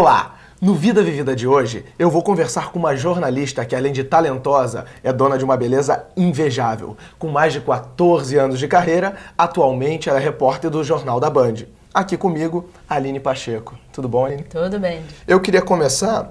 Olá! No Vida Vivida de hoje, eu vou conversar com uma jornalista que, além de talentosa, é dona de uma beleza invejável. Com mais de 14 anos de carreira, atualmente ela é repórter do Jornal da Band. Aqui comigo, Aline Pacheco. Tudo bom, Aline? Tudo bem. Eu queria começar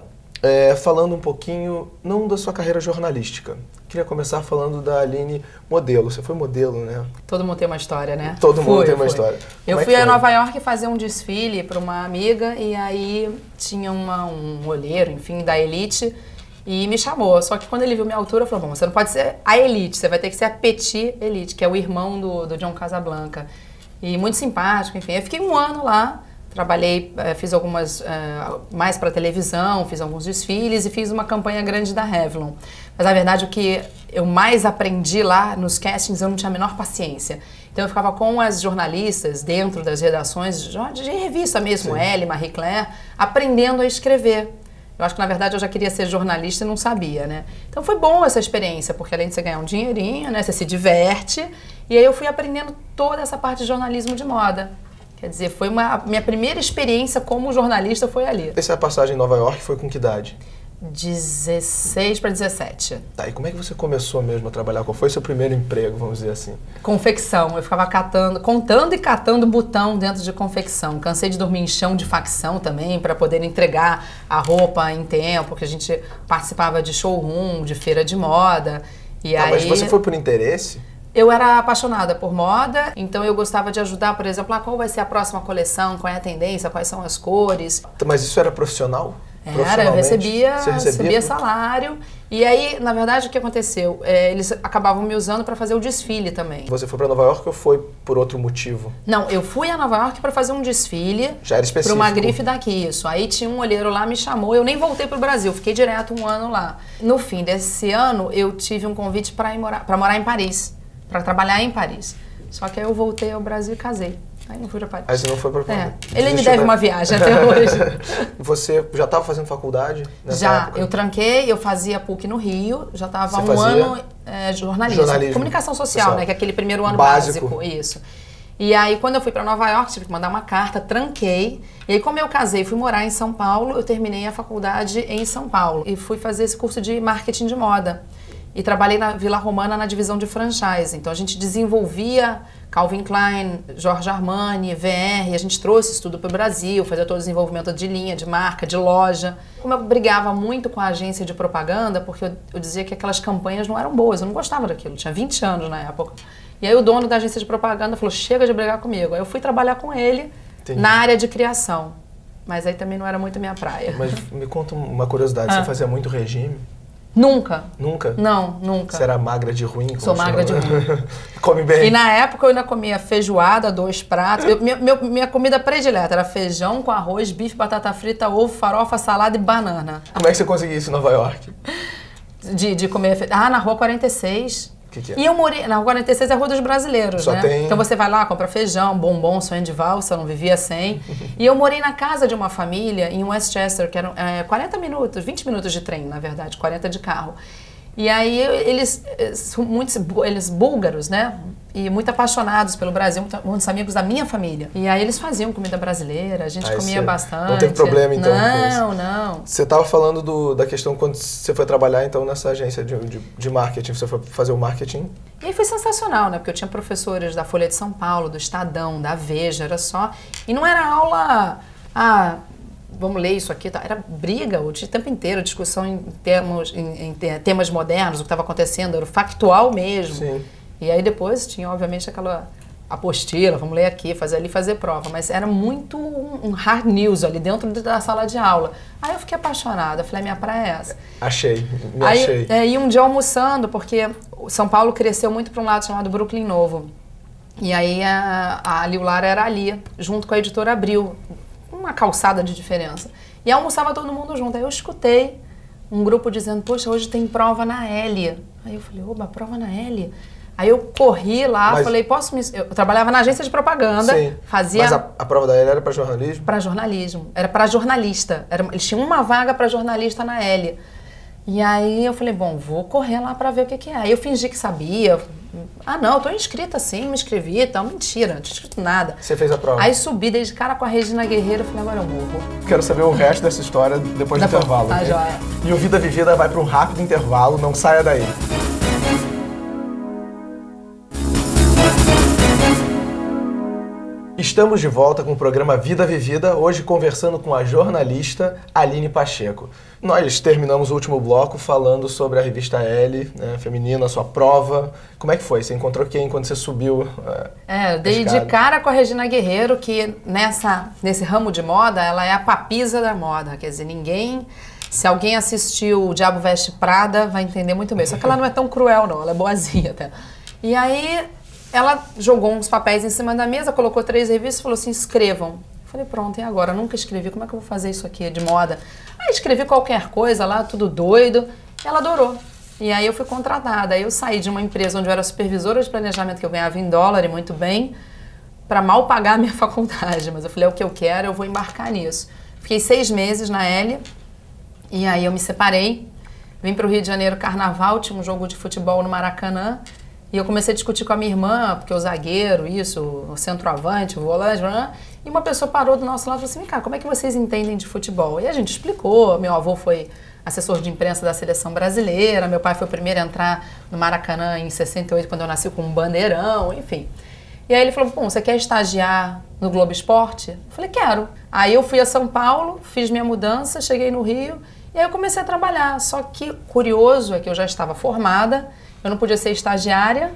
falando um pouquinho, não da sua carreira jornalística. Queria começar falando da Aline modelo. Você foi modelo, né? Todo mundo tem uma história, né? Todo mundo tem uma história. Eu fui a Nova York fazer um desfile para uma amiga e aí tinha um olheiro, enfim, da Elite e me chamou. Só que quando ele viu minha altura, falou, bom, você não pode ser a Elite, você vai ter que ser a Petit Elite, que é o irmão do John Casablanca. E muito simpático, enfim. Eu fiquei um ano lá. Trabalhei, fiz algumas, mais para televisão, fiz alguns desfiles e fiz uma campanha grande da Revlon. Mas, na verdade, o que eu mais aprendi lá nos castings, eu não tinha a menor paciência. Então, eu ficava com as jornalistas dentro das redações, de revista mesmo, Elle, Marie Claire, aprendendo a escrever. Eu acho que, na verdade, eu já queria ser jornalista e não sabia, né? Então, foi bom essa experiência, porque além de você ganhar um dinheirinho, né, você se diverte. E aí, eu fui aprendendo toda essa parte de jornalismo de moda. Quer dizer, foi minha primeira experiência como jornalista foi ali. Essa passagem em Nova York foi com que idade? 16 para 17. Tá, e como é que você começou mesmo a trabalhar? Qual foi o seu primeiro emprego, vamos dizer assim? Confecção. Eu ficava contando e catando botão dentro de confecção. Cansei de dormir em chão de facção também, para poder entregar a roupa em tempo, que a gente participava de showroom, de feira de moda. E aí... Mas você foi por interesse? Eu era apaixonada por moda, então eu gostava de ajudar, por exemplo, qual vai ser a próxima coleção, qual é a tendência, quais são as cores. Mas isso era profissional? Era, eu recebia salário. E aí, na verdade, o que aconteceu? Eles acabavam me usando para fazer o desfile também. Você foi para Nova York ou foi por outro motivo? Não, eu fui a Nova York para fazer um desfile. Já era específico? Para uma grife daqui, isso. Aí tinha um olheiro lá, me chamou, eu nem voltei pro Brasil, fiquei direto um ano lá. No fim desse ano, eu tive um convite para morar em Paris. Para trabalhar em Paris. Só que aí eu voltei ao Brasil e casei. Aí não fui para Paris. Aí você não foi para Paris? Ele me deve uma viagem até hoje. Você já estava fazendo faculdade nessa já, época? Eu tranquei, eu fazia PUC no Rio, já estava um ano jornalismo. Comunicação social, né? Que é aquele primeiro ano básico. Isso. E aí, quando eu fui para Nova York, tive que mandar uma carta, tranquei. E aí, como eu casei e fui morar em São Paulo, eu terminei a faculdade em São Paulo. E fui fazer esse curso de marketing de moda. E trabalhei na Vila Romana na divisão de franchise. Então a gente desenvolvia Calvin Klein, Giorgio Armani, VR, a gente trouxe isso tudo para o Brasil, fazia todo o desenvolvimento de linha, de marca, de loja. Como eu brigava muito com a agência de propaganda, porque eu dizia que aquelas campanhas não eram boas, eu não gostava daquilo, tinha 20 anos na época. E aí o dono da agência de propaganda falou, chega de brigar comigo. Aí eu fui trabalhar com ele na área de criação, mas aí também não era muito minha praia. Mas me conta uma curiosidade, você fazia muito regime? Nunca. Nunca? Não, nunca. Você era magra de ruim? Sou magra de ruim. Come bem. E na época eu ainda comia feijoada, 2 pratos. Minha comida predileta era feijão com arroz, bife, batata frita, ovo, farofa, salada e banana. Como é que você conseguia isso em Nova York? De comer... na Rua 46. O que é? E eu morei... Na Rua 46 é a Rua dos Brasileiros, Só né? tem... Então você vai lá, compra feijão, bombom, sonho de valsa, não vivia sem. E eu morei na casa de uma família em Westchester, que eram 40 minutos, 20 minutos de trem, na verdade, 40 de carro. E aí eles búlgaros, né? E muito apaixonados pelo Brasil, muitos amigos da minha família. E aí eles faziam comida brasileira, a gente comia bastante. Não teve problema então? Não. Você estava falando da questão quando você foi trabalhar então nessa agência de marketing, você foi fazer o marketing? E aí foi sensacional, né? Porque eu tinha professores da Folha de São Paulo, do Estadão, da Veja, era só... E não era aula... vamos ler isso aqui, tá? Era briga o tempo inteiro, discussão em temas modernos, o que estava acontecendo, era factual mesmo. Sim. E aí depois tinha, obviamente, aquela apostila, vamos ler aqui, fazer prova, mas era muito um hard news ali dentro da sala de aula. Aí eu fiquei apaixonada, falei, minha praia é essa. Achei. E um dia almoçando, porque São Paulo cresceu muito para um lado chamado Brooklyn Novo. E aí a Liu Lara era ali, junto com a editora Abril, uma calçada de diferença. E almoçava todo mundo junto. Aí eu escutei um grupo dizendo, poxa, hoje tem prova na L. Aí eu falei, oba, prova na L? Aí eu corri lá, falei, eu trabalhava na agência de propaganda, fazia... Mas a prova da L era para jornalismo? Para jornalismo, era para jornalista. Eles tinham uma vaga para jornalista na L. E aí eu falei, bom, vou correr lá para ver o que é. Aí eu fingi que sabia, Ah, não, eu tô inscrita sim, me inscrevi e tal. Mentira, não tinha inscrito nada. Você fez a prova? Aí subi, dei de cara com a Regina Guerreiro, falei, agora eu morro. Quero saber o resto dessa história depois do intervalo. Tá, ok? joia. E o Vida Vivida vai para um rápido intervalo, não saia daí. Estamos de volta com o programa Vida Vivida, hoje conversando com a jornalista Aline Pacheco. Nós terminamos o último bloco falando sobre a revista Elle, né, feminina, a sua prova. Como é que foi? Você encontrou quem quando você subiu? Eu dei de cara com a Regina Guerreiro, que nesse ramo de moda, ela é a papisa da moda. Quer dizer, se alguém assistiu O Diabo Veste Prada, vai entender muito bem. Só que ela não é tão cruel, não. Ela é boazinha até. E aí, ela jogou uns papéis em cima da mesa, colocou 3 revistas e falou assim, escrevam. Eu falei, pronto, e agora? Eu nunca escrevi, como é que eu vou fazer isso aqui de moda? Aí escrevi qualquer coisa lá, tudo doido. Ela adorou. E aí eu fui contratada. Aí eu saí de uma empresa onde eu era supervisora de planejamento, que eu ganhava em dólar e muito bem, para mal pagar a minha faculdade. Mas eu falei, é o que eu quero, eu vou embarcar nisso. Fiquei 6 meses na Elle, e aí eu me separei. Vim para o Rio de Janeiro, carnaval, tinha um jogo de futebol no Maracanã. E eu comecei a discutir com a minha irmã, porque o zagueiro, o centroavante, o volante, e uma pessoa parou do nosso lado e falou assim, cara, como é que vocês entendem de futebol? E a gente explicou, meu avô foi assessor de imprensa da seleção brasileira, meu pai foi o primeiro a entrar no Maracanã em 68, quando eu nasci com um bandeirão, enfim. E aí ele falou, bom, você quer estagiar no Globo Esporte? Eu falei, quero. Aí eu fui a São Paulo, fiz minha mudança, cheguei no Rio, e aí eu comecei a trabalhar. Só que curioso é que eu já estava formada, eu não podia ser estagiária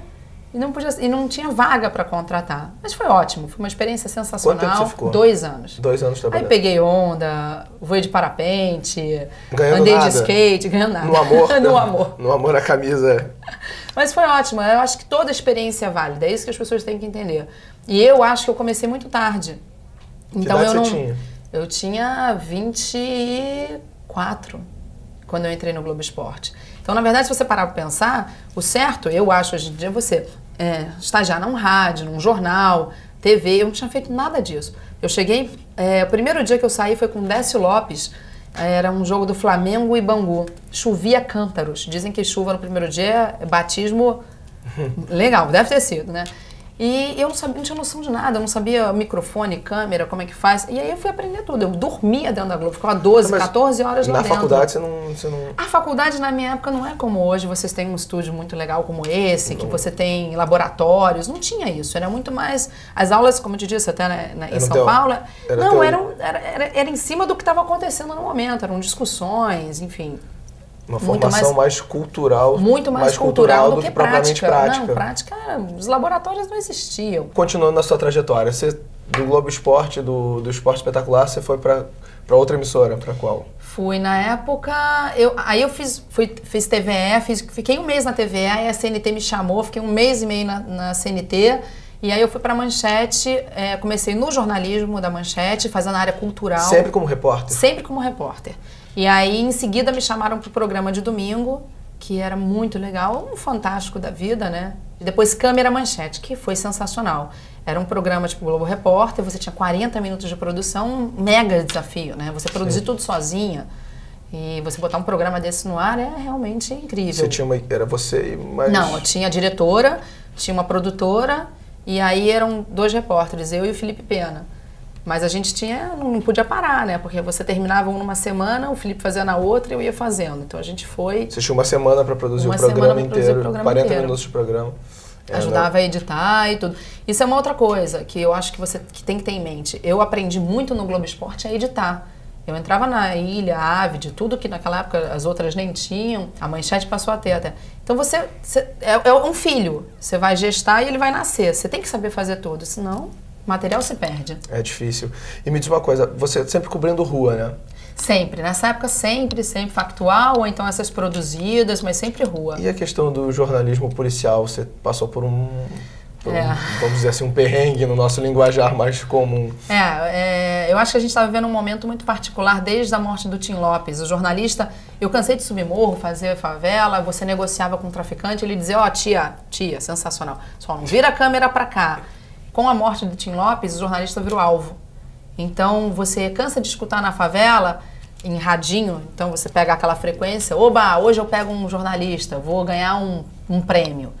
e não tinha vaga para contratar. Mas foi ótimo, foi uma experiência sensacional. Quanto tempo você ficou? 2 anos. 2 anos trabalhando. Aí peguei onda, voei de parapente, Ganhando andei nada. de skate, ganhando nada. No amor? No amor. No amor à camisa. Mas foi ótimo, eu acho que toda experiência é válida, é isso que as pessoas têm que entender. E eu acho que eu comecei muito tarde. Então que idade eu você tinha? Eu tinha 24 quando eu entrei no Globo Esporte. Então, na verdade, se você parar para pensar, o certo, eu acho hoje em dia, você estagiar num rádio, num jornal, TV, eu não tinha feito nada disso. Eu cheguei, o primeiro dia que eu saí foi com o Décio Lopes, era um jogo do Flamengo e Bangu. Chovia cântaros. Dizem que chuva no primeiro dia é batismo legal, deve ter sido, né? E eu não tinha noção de nada, eu não sabia microfone, câmera, como é que faz. E aí eu fui aprender tudo. Eu dormia dentro da Globo, ficava 12, 14 horas lá dentro. Na faculdade você não... A faculdade na minha época não é como hoje, vocês têm um estúdio muito legal como esse, que você tem laboratórios, não tinha isso, era muito mais... As aulas, como eu te disse, até em São Paulo, era em cima do que estava acontecendo no momento, eram discussões, enfim... Uma formação mais cultural. Muito mais cultural do que propriamente prática. Não, prática, os laboratórios não existiam. Continuando na sua trajetória, você do Globo Esporte, do Esporte Espetacular, você foi para outra emissora, para qual? Fui na época, aí eu fiz TVE, fiquei 1 mês na TVE, aí a CNT me chamou, fiquei 1 mês e meio na CNT, e aí eu fui para a Manchete, comecei no jornalismo da Manchete, fazendo a área cultural. Sempre como repórter? Sempre como repórter. E aí, em seguida, me chamaram para o programa de domingo, que era muito legal, um fantástico da vida, né? E depois Câmera Manchete, que foi sensacional. Era um programa tipo Globo Repórter, você tinha 40 minutos de produção, um mega desafio, né? Você produzir tudo sozinha. E você botar um programa desse no ar é realmente incrível. Era você e mais... Não, eu tinha a diretora, tinha uma produtora, e aí eram 2 repórteres, eu e o Felipe Pena. Mas a gente não podia parar, né? Porque você terminava numa semana, o Felipe fazia na outra e eu ia fazendo. Então a gente foi... Você tinha 1 semana para produzir o programa inteiro, 40 minutos de programa. Ajudava a editar e tudo. Isso é uma outra coisa que eu acho que você tem que ter em mente. Eu aprendi muito no Globo Esporte a editar. Eu entrava na Ilha, Avid, tudo que naquela época as outras nem tinham, a Manchete passou a ter até. Então você é um filho, você vai gestar e ele vai nascer. Você tem que saber fazer tudo, senão... O material se perde. É difícil. E me diz uma coisa, você sempre cobrindo rua, né? Sempre. Nessa época, sempre factual, ou então essas produzidas, mas sempre rua. E a questão do jornalismo policial? Você passou por vamos dizer assim, um perrengue no nosso linguajar mais comum. Eu acho que a gente está vivendo um momento muito particular desde a morte do Tim Lopes. O jornalista, eu cansei de subir morro, fazer favela, você negociava com o traficante, ele dizia, tia, sensacional, só não vira a câmera pra cá. Com a morte do Tim Lopes, o jornalista virou alvo. Então, você cansa de escutar na favela, em radinho, então você pega aquela frequência, oba, hoje eu pego um jornalista, vou ganhar um prêmio.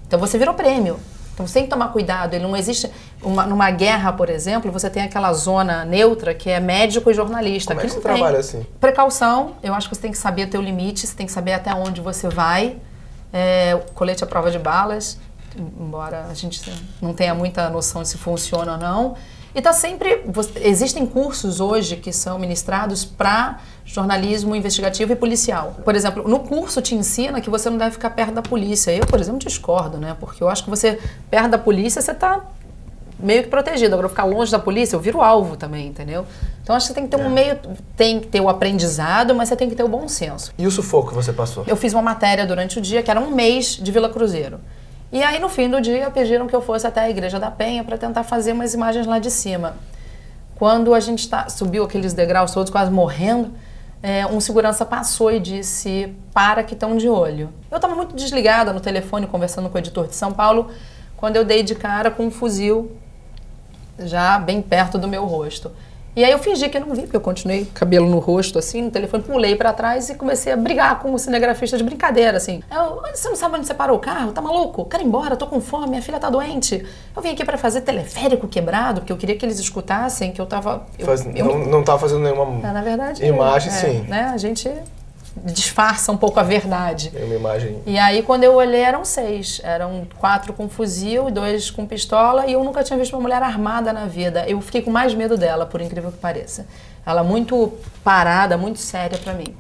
Então você virou prêmio. Então você tem que tomar cuidado. Ele não existe... numa guerra, por exemplo, você tem aquela zona neutra que é médico e jornalista. Como é que você trabalha assim? Precaução. Eu acho que você tem que saber o teu limite, você tem que saber até onde você vai. Colete à prova de balas, embora a gente não tenha muita noção de se funciona ou não. E tá sempre... Existem cursos hoje que são ministrados para jornalismo investigativo e policial. Por exemplo, no curso te ensina que você não deve ficar perto da polícia. Eu, por exemplo, discordo, né? Porque eu acho que você, perto da polícia, você tá meio que protegido. Agora, ficar longe da polícia, eu viro alvo também, entendeu? Então, acho que tem que ter um meio... Tem que ter o aprendizado, mas você tem que ter o bom senso. E o sufoco que você passou? Eu fiz uma matéria durante o dia, que era um mês de Vila Cruzeiro. E aí, no fim do dia, pediram que eu fosse até a Igreja da Penha para tentar fazer umas imagens lá de cima. Quando a gente subiu aqueles degraus todos, quase morrendo, um segurança passou e disse, para que estão de olho. Eu estava muito desligada no telefone, conversando com o editor de São Paulo, quando eu dei de cara com um fuzil já bem perto do meu rosto. E aí eu fingi que não vi, porque eu continuei cabelo no rosto, assim, no telefone, pulei pra trás e comecei a brigar com o cinegrafista de brincadeira, assim. Você não sabe onde você parou o carro? Tá maluco? Quero ir embora, tô com fome, minha filha tá doente. Eu vim aqui pra fazer teleférico quebrado, porque eu queria que eles escutassem que eu tava... Não tava fazendo nenhuma na verdade, imagem, sim. Né? A gente disfarça um pouco a verdade. É uma imagem. E aí, quando eu olhei, eram 6. Eram 4 com fuzil e 2 com pistola. E eu nunca tinha visto uma mulher armada na vida. Eu fiquei com mais medo dela, por incrível que pareça. Ela muito parada, muito séria pra mim.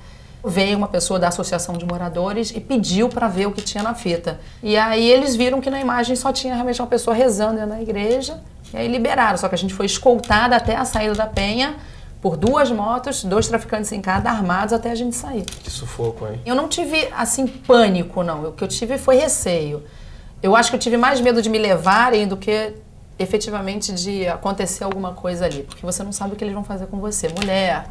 Veio uma pessoa da Associação de Moradores e pediu pra ver o que tinha na fita. E aí eles viram que na imagem só tinha realmente uma pessoa rezando na igreja. E aí liberaram. Só que a gente foi escoltada até a saída da Penha por 2 motos, 2 traficantes em cada, armados, até a gente sair. Que sufoco, hein? Eu não tive, assim, pânico, não. O que eu tive foi receio. Eu acho que eu tive mais medo de me levarem do que, efetivamente, de acontecer alguma coisa ali. Porque você não sabe o que eles vão fazer com você. Mulher,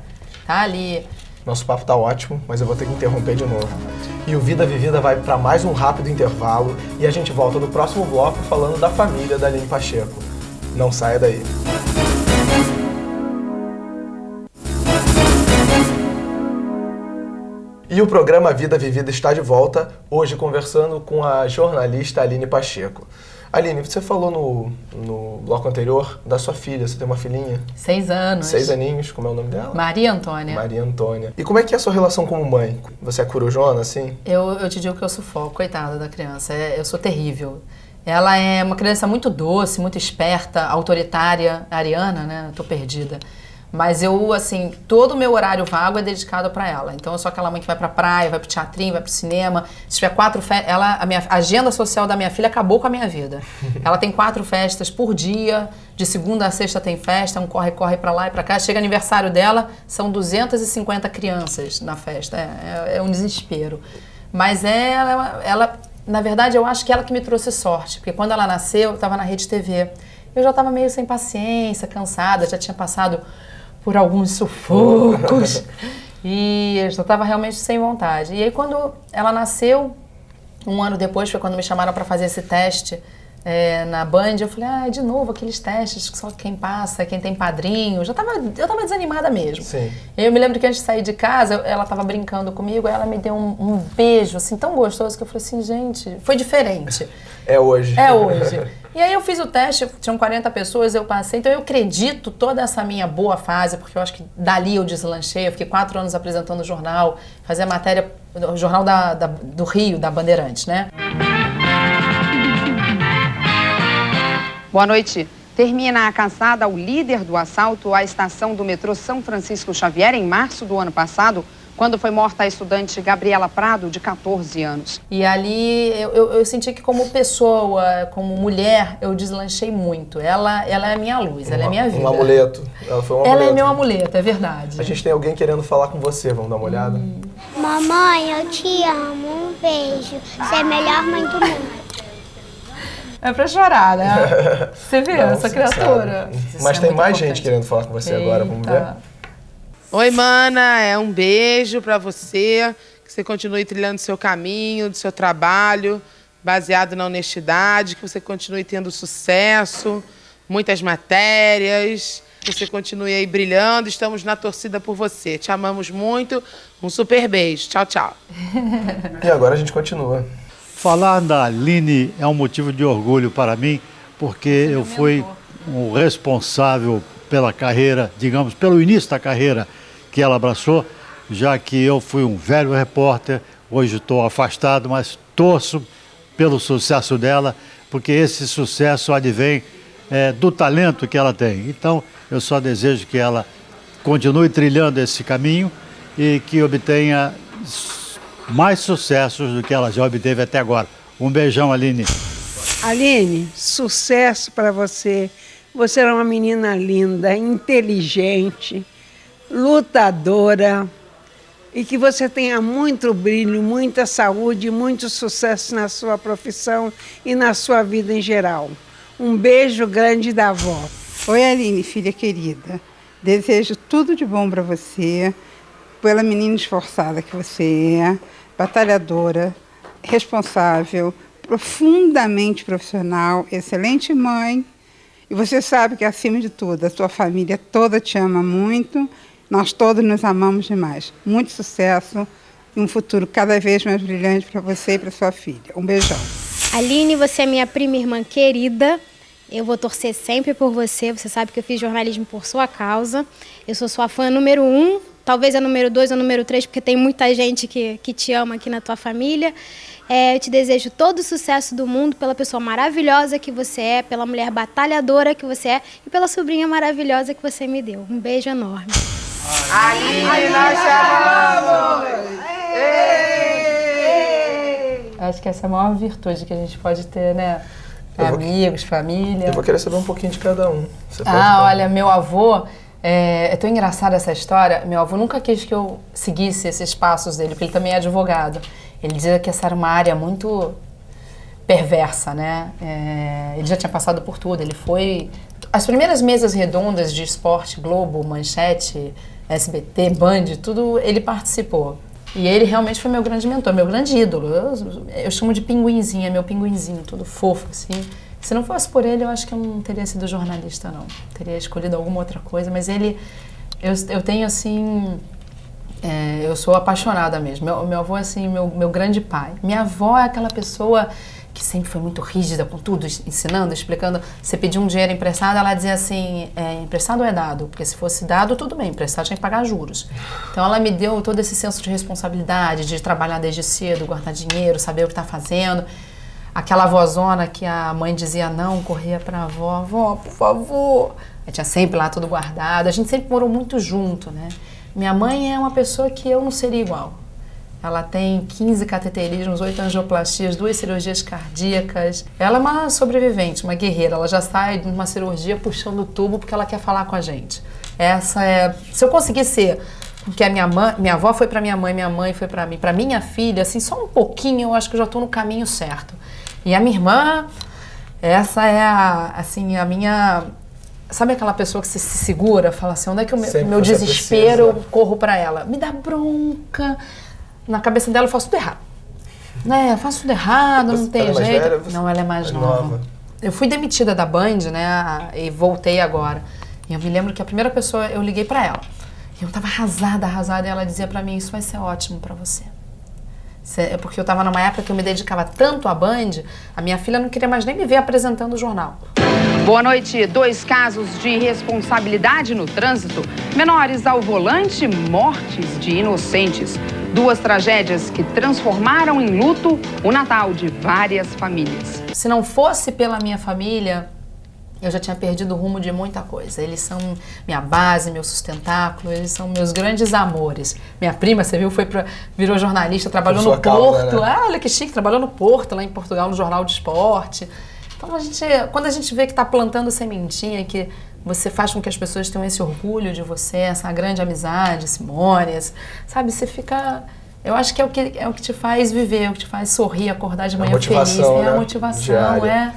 tá ali. Nosso papo tá ótimo, mas eu vou ter que interromper de novo. E o Vida Vivida vai para mais um rápido intervalo e a gente volta no próximo bloco falando da família da Aline Pacheco. Não saia daí. E o programa Vida Vivida está de volta, hoje conversando com a jornalista Aline Pacheco. Aline, você falou no bloco anterior da sua filha, você tem uma filhinha? 6 anos. 6 aninhos, como é o nome dela? Maria Antônia. Maria Antônia. E como é que é a sua relação como mãe? Você é corujona, assim? Eu te digo que eu sufoco, coitada da criança, eu sou terrível. Ela é uma criança muito doce, muito esperta, autoritária, ariana, né? Tô perdida. Mas eu, assim, todo o meu horário vago é dedicado pra ela. Então eu sou aquela mãe que vai pra praia, vai pro teatrinho, vai pro cinema. Se tiver 4 festas... A agenda social da minha filha acabou com a minha vida. Ela tem 4 festas por dia, de segunda a sexta tem festa, um corre-corre pra lá e pra cá. Chega aniversário dela, são 250 crianças na festa. É um desespero. Mas ela, na verdade, eu acho que ela que me trouxe sorte. Porque quando ela nasceu, eu tava na Rede TV. Eu já tava meio sem paciência, cansada, já tinha passado por alguns sufocos e eu já estava realmente sem vontade. E aí quando ela nasceu, 1 ano depois, foi quando me chamaram para fazer esse teste na Band, eu falei, de novo aqueles testes que só quem passa, quem tem padrinho. Eu tava desanimada mesmo. Sim. Eu me lembro que antes de sair de casa, ela estava brincando comigo, ela me deu um beijo assim tão gostoso que eu falei assim, gente, foi diferente. É hoje. É hoje. E aí eu fiz o teste, tinham 40 pessoas, eu passei. Então eu acredito toda essa minha boa fase, porque eu acho que dali eu deslanchei. Eu fiquei 4 anos apresentando o jornal, fazia matéria, o jornal do Rio, da Bandeirantes, né? Boa noite. Termina a caçada ao líder do assalto à estação do metrô São Francisco Xavier em março do ano passado, quando foi morta a estudante Gabriela Prado, de 14 anos. E ali eu senti que como pessoa, como mulher, eu deslanchei muito. Ela é a minha luz, ela é a minha vida. Um amuleto. Ela foi um amuleto. Ela é meu amuleto, é verdade. A gente tem alguém querendo falar com você, vamos dar uma olhada? Mamãe, eu te amo, um beijo. Você é a melhor mãe do mundo. É pra chorar, né? Você vê Não, essa criatura. Mas tem mais gente querendo falar com você agora, vamos ver? Oi, mana, um beijo pra você, que você continue trilhando seu caminho, do seu trabalho, baseado na honestidade, que você continue tendo sucesso, muitas matérias, que você continue aí brilhando, estamos na torcida por você. Te amamos muito, um super beijo, tchau, tchau. E agora a gente continua. Falar da Aline é um motivo de orgulho para mim, porque eu fui o responsável pela carreira, digamos, pelo início da carreira que ela abraçou, já que eu fui um velho repórter, hoje estou afastado, mas torço pelo sucesso dela, porque esse sucesso advém do talento que ela tem. Então, eu só desejo que ela continue trilhando esse caminho e que obtenha mais sucessos do que ela já obteve até agora. Um beijão, Aline. Aline, sucesso para você. Você é uma menina linda, inteligente, lutadora e que você tenha muito brilho, muita saúde, muito sucesso na sua profissão e na sua vida em geral. Um beijo grande da avó. Oi, Aline, filha querida. Desejo tudo de bom para você, pela menina esforçada que você é, batalhadora, responsável, profundamente profissional, excelente mãe. E você sabe que, acima de tudo, a sua família toda te ama muito, nós todos nos amamos demais. Muito sucesso e um futuro cada vez mais brilhante para você e para sua filha. Um beijão. Aline, você é minha prima irmã querida. Eu vou torcer sempre por você. Você sabe que eu fiz jornalismo por sua causa. Eu sou sua fã número 1, talvez a número 2 ou número 3, porque tem muita gente que te ama aqui na tua família. Eu te desejo todo o sucesso do mundo pela pessoa maravilhosa que você é, pela mulher batalhadora que você é e pela sobrinha maravilhosa que você me deu. Um beijo enorme. Aline, nós chamamos! Acho que essa é a maior virtude que a gente pode ter, né? Amigos, família. Eu vou querer saber um pouquinho de cada um. Olha, meu avô... É tão engraçada essa história. Meu avô nunca quis que eu seguisse esses passos dele, porque ele também é advogado. Ele dizia que essa era uma área muito perversa, né? Ele já tinha passado por tudo. Ele foi... As primeiras mesas redondas de esporte, Globo, Manchete, SBT, Band, tudo ele participou. E ele realmente foi meu grande mentor, meu grande ídolo. Eu chamo de pinguinzinho, é meu pinguinzinho, todo fofo, assim. Se não fosse por ele, eu acho que eu não teria sido jornalista, não. Teria escolhido alguma outra coisa, mas ele... Eu tenho, assim... eu sou apaixonada mesmo. Meu avô é, assim, meu grande pai. Minha avó é aquela pessoa que sempre foi muito rígida com tudo, ensinando, explicando. Você pedir um dinheiro emprestado, ela dizia assim, emprestado é dado, porque se fosse dado, tudo bem, emprestado tinha que pagar juros. Então ela me deu todo esse senso de responsabilidade, de trabalhar desde cedo, guardar dinheiro, saber o que está fazendo. Aquela avózona que a mãe dizia não, corria pra avó, avó, por favor. Aí tinha sempre lá tudo guardado. A gente sempre morou muito junto, né? Minha mãe é uma pessoa que eu não seria igual. Ela tem 15 cateterismos, 8 angioplastias, 2 cirurgias cardíacas. Ela é uma sobrevivente, uma guerreira. Ela já sai de uma cirurgia puxando o tubo porque ela quer falar com a gente. Essa é... Se eu conseguir ser... Porque a minha avó foi pra minha mãe foi pra mim. Pra minha filha, assim, só um pouquinho, eu acho que eu já tô no caminho certo. E a minha irmã, essa é a minha... Sabe aquela pessoa que se segura, fala assim, onde é que o meu desespero eu corro pra ela? Me dá bronca. Na cabeça dela eu faço tudo errado. Né? Eu faço tudo errado, não tem jeito. Velha, não, ela é mais nova. Eu fui demitida da Band, né? E voltei agora. E eu me lembro que a primeira pessoa, eu liguei pra ela. E eu tava arrasada, e ela dizia pra mim, isso vai ser ótimo pra você. Porque eu tava numa época que eu me dedicava tanto à Band, a minha filha não queria mais nem me ver apresentando o jornal. Boa noite. 2 casos de irresponsabilidade no trânsito, menores ao volante, mortes de inocentes. 2 tragédias que transformaram em luto o Natal de várias famílias. Se não fosse pela minha família, eu já tinha perdido o rumo de muita coisa. Eles são minha base, meu sustentáculo, eles são meus grandes amores. Minha prima, você viu, virou jornalista, trabalhou no Porto. Né? Olha que chique, trabalhou no Porto, lá em Portugal, no Jornal de Esporte. Então, quando a gente vê que está plantando sementinha, que você faz com que as pessoas tenham esse orgulho de você, essa grande amizade, Simônias, sabe, você fica... Eu acho que é o que te faz viver, é o que te faz sorrir, acordar de manhã feliz. Né? A motivação,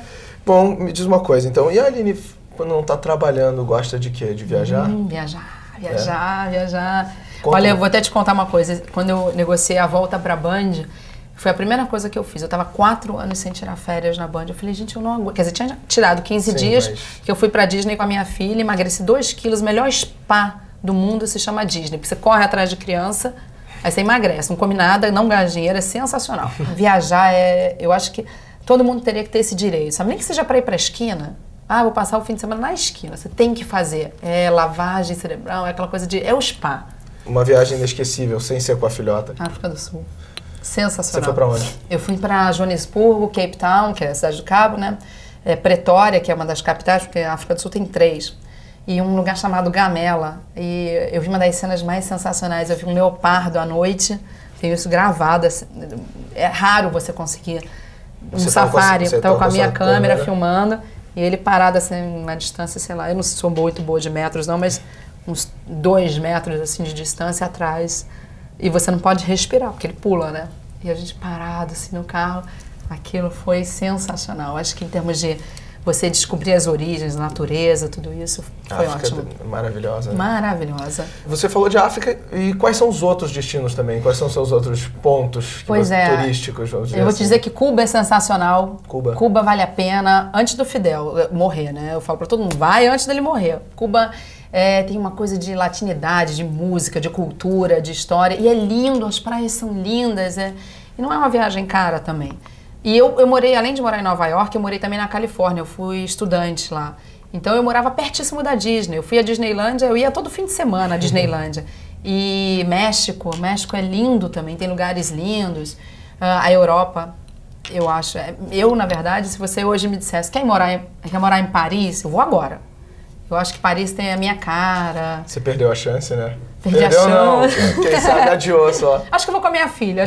Bom, me diz uma coisa, então, e a Aline, quando não está trabalhando, gosta de quê? De viajar? Viajar. Olha, eu vou até te contar uma coisa. Quando eu negociei a volta pra Band, foi a primeira coisa que eu fiz. Eu tava 4 anos sem tirar férias na Band. Eu falei, gente, eu não aguento. Quer dizer, tinha tirado 15 dias que eu fui pra Disney com a minha filha, emagreci 2 quilos, o melhor spa do mundo se chama Disney, porque você corre atrás de criança, Aí você emagrece. Não come nada, não gasta dinheiro, é sensacional. Viajar eu acho que todo mundo teria que ter esse direito, sabe? Nem que seja para ir para a esquina. Vou passar o fim de semana na esquina. Você tem que fazer. É lavagem cerebral, é aquela coisa de... É o spa. Uma viagem inesquecível, sem ser com a filhota. África do Sul. Sensacional. Você foi para onde? Eu fui para Joanesburgo, Cape Town, que é a cidade do Cabo, né? Pretória, que é uma das capitais, porque a África do Sul tem 3. E um lugar chamado Gamela. E eu vi uma das cenas mais sensacionais. Eu vi um leopardo à noite. Tenho isso gravado. É raro você conseguir um safari. Eu estava com a minha câmera filmando. E ele parado assim, uma distância, sei lá, eu não sou muito boa de metros não, mas uns 2 metros assim de distância atrás. E você não pode respirar, porque ele pula, né? E a gente parado assim no carro, aquilo foi sensacional. Acho que em termos de você descobrir as origens, a natureza, tudo isso, foi ótimo. Maravilhosa. Né? Maravilhosa. Você falou de África, e quais são os outros destinos também? Quais são os seus outros pontos turísticos, vamos dizer Eu vou te dizer que Cuba é sensacional. Cuba vale a pena, antes do Fidel morrer, né? Eu falo pra todo mundo, vai antes dele morrer. Cuba tem uma coisa de latinidade, de música, de cultura, de história, e é lindo, as praias são lindas, e não é uma viagem cara também. E eu morei, além de morar em Nova York, eu morei também na Califórnia, eu fui estudante lá. Então eu morava pertíssimo da Disney, eu fui à Disneylândia, eu ia todo fim de semana à Disneylândia. E México é lindo também, tem lugares lindos. A Europa, eu acho, na verdade, se você hoje me dissesse, quer morar em Paris? Eu vou agora. Eu acho que Paris tem a minha cara. Você perdeu a chance, né? Perdi a chance. Não, quem sabe adiou só. Acho que eu vou com a minha filha,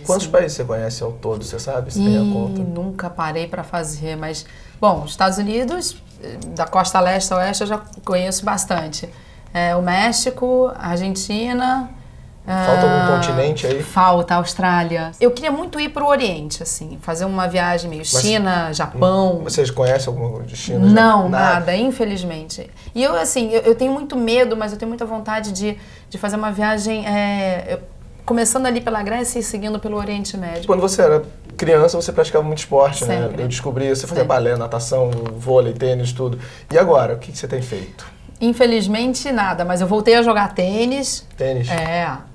Quantos países você conhece ao todo, você sabe? Você tem a conta? Nunca parei para fazer, mas... Bom, os Estados Unidos, da costa leste a oeste, eu já conheço bastante. O México, a Argentina... Falta algum continente aí? Falta, Austrália. Eu queria muito ir para o Oriente, assim, fazer uma viagem meio China, Japão. Vocês conhecem algum destino? Não, nada, infelizmente. E eu, assim, eu tenho muito medo, mas eu tenho muita vontade de fazer uma viagem, começando ali pela Grécia e seguindo pelo Oriente Médio. Quando você era criança, você praticava muito esporte, Sempre. né? Eu descobri, você fazia balé, natação, vôlei, tênis, tudo. E agora, o que você tem feito? Infelizmente, nada, mas eu voltei a jogar tênis. Tênis?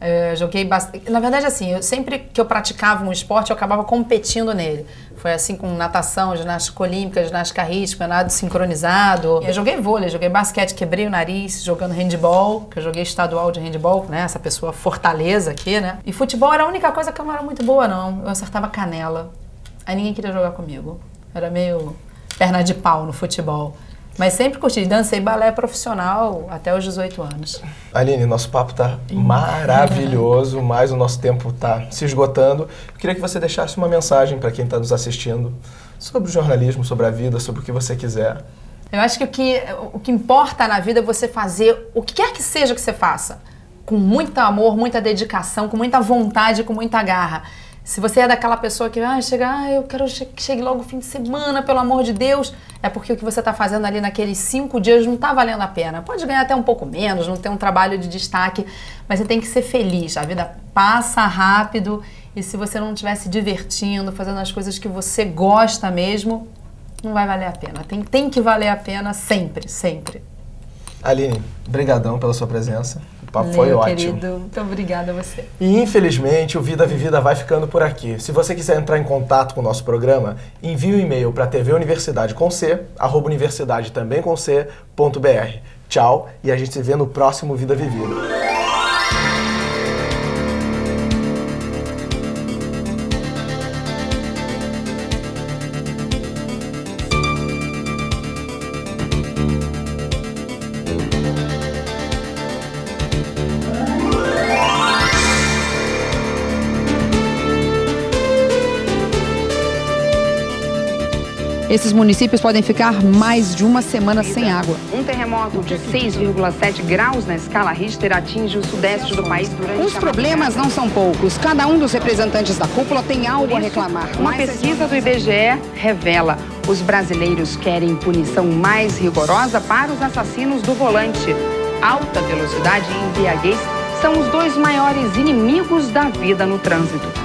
Eu joguei bastante. Na verdade, assim, sempre que eu praticava um esporte, eu acabava competindo nele. Foi assim com natação, ginástica olímpica, ginástica rítmica, nado sincronizado. Eu joguei vôlei, joguei basquete, quebrei o nariz jogando handball, que eu joguei estadual de handball, né? Essa pessoa fortaleza aqui, né? E futebol era a única coisa que eu não era muito boa, não. Eu acertava canela. Aí ninguém queria jogar comigo. Era meio perna de pau no futebol. Mas sempre curti, dancei balé profissional até os 18 anos. Aline, nosso papo tá maravilhoso, mas o nosso tempo tá se esgotando. Eu queria que você deixasse uma mensagem para quem está nos assistindo sobre o jornalismo, sobre a vida, sobre o que você quiser. Eu acho que o que importa na vida é você fazer o que quer que seja que você faça, com muito amor, muita dedicação, com muita vontade, com muita garra. Se você é daquela pessoa que eu quero que chegue logo o fim de semana, pelo amor de Deus, é porque o que você está fazendo ali naqueles 5 dias não está valendo a pena. Pode ganhar até um pouco menos, não ter um trabalho de destaque, mas você tem que ser feliz. A vida passa rápido e se você não estiver se divertindo, fazendo as coisas que você gosta mesmo, não vai valer a pena. Tem que valer a pena sempre, sempre. Aline, brigadão pela sua presença. O papo foi ótimo. Querido, muito obrigada a você. E infelizmente o Vida Vivida vai ficando por aqui. Se você quiser entrar em contato com o nosso programa, envie um e-mail para tvuniversidade.br. Tchau e a gente se vê no próximo Vida Vivida. Esses municípios podem ficar mais de uma semana sem água. Um terremoto de 6,7 graus na escala Richter atinge o sudeste do país durante Os problemas não são poucos. Cada um dos representantes da cúpula tem algo a reclamar. Uma pesquisa do IBGE revela: os brasileiros querem punição mais rigorosa para os assassinos do volante. Alta velocidade e embriaguez são os 2 maiores inimigos da vida no trânsito.